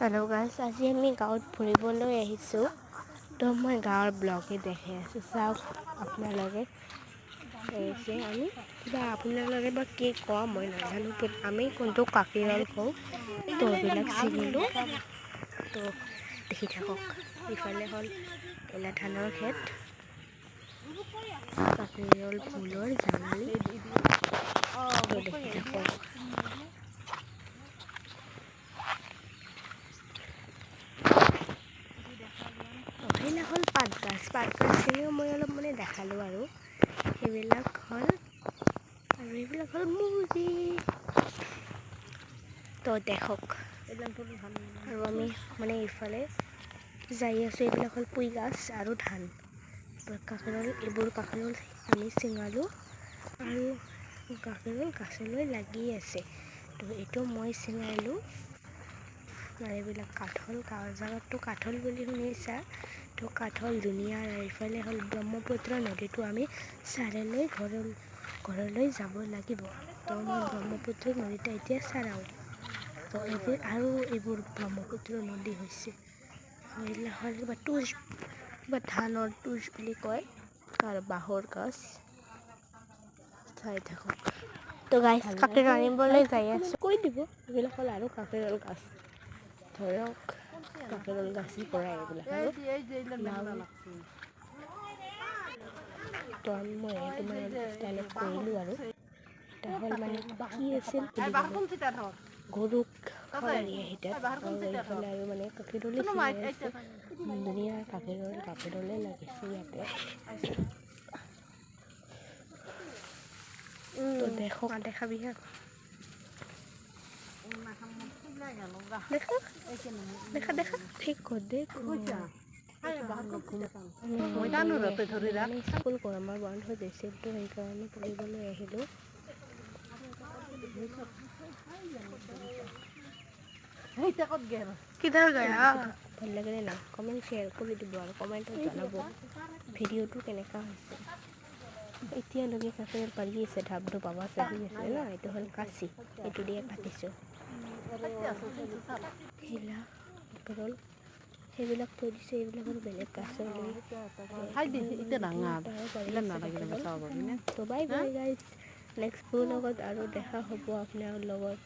Hello' গাইছ, আজি আমি গাঁৱত ফুৰিবলৈ আহিছোঁ। তো মই গাঁৱৰ ব্লগে দেখাই আছোঁ, চাওক আপোনালোকে। আমি কিবা আপোনালোকে বা কি কোৱা মই নাজানো, আমি কোনটো কাকিৰল কওঁ। তো এইবিলাক চিঙিলোঁ, তো দেখি থাকক। ইফালে হ'ল এলা ধানৰ খেত, কাকিৰল ফুলৰ জানালি, তো দেখি থাকক। সেইবিলাক হ'ল পাত গাছ চিঙিও মই অলপ দেখালোঁ আৰু সেইবিলাক হ'ল মুৰ্গী। তো দেখক, আৰু আমি ইফালে যাই আছোঁ। এইবিলাক হ'ল পুই গাছ আৰু ধান, এইবোৰ কাকিৰল আমি চিঙালোঁ আৰু কাকিৰল গাছলৈ লাগি আছে। তো এইটো মই চিঙালোঁ। আৰু এইবিলাক কাঠল, গাঁৱৰ জাগাততো কাঠল বুলি শুনিছা। তো কাঠল ধুনীয়া। এইফালে হ'ল ব্ৰহ্মপুত্ৰ নদীটো আমি চাৰিলৈ ঘৰলৈ যাব লাগিব। তো মই ব্ৰহ্মপুত্ৰ নদীটো এতিয়া চাৰাওঁ। তো এইবোৰ ব্ৰহ্মপুত্ৰ নদী হৈছে। এইবিলাক হ'ল কিবা ধানৰ তুজ বুলি কয় আৰু বাঁহৰ গাছ। চাই থাকক। তো গাইছ, কাকিৰল আনিবলৈ যাই আছোঁ, কৈ দিব। এইবিলাক হ'ল আৰু কাকিৰল গাছ, ধৰক কাকিৰল গাছৰ পৰা এইবিলাক আৰু তো মই ষ্টাইলত কৰিলোঁ। আৰু এটা হ'ল কি আছিল গৰুক খাবাৰি আহিতাত, আৰু এইফালে আৰু কাকিৰলি ধুনীয়া কাকিৰলে লাগিছে ইয়াতে। তো দেখক, দেখাবি হা, দেখা স্কুল গৰমৰ বন্ধ দিছিল, তো সেইকাৰণে পঢ়িবলৈ আহিলোঁ। ভাল লাগিলে না, কমেণ্ট শ্বেয়াৰ কৰি দিব আৰু কমেণ্টত জনাব ভিডিঅ'টো কেনেকুৱা হৈছে। এতিয়ালৈকে কাকিৰল পাৰি আছে, ঢাপটো পাবা চাহি আছে ন। এইটো হ'ল কাচি, এইটো দিয়ে কাটিছোঁ। কাকিৰল সেইবিলাক থৈ দিছে, এইবিলাক আৰু বেলেগ গাছলৈ। তো বাই বাই গাইজ, নেক্সট লগত আৰু দেখা হ'ব আপোনাৰ লগত।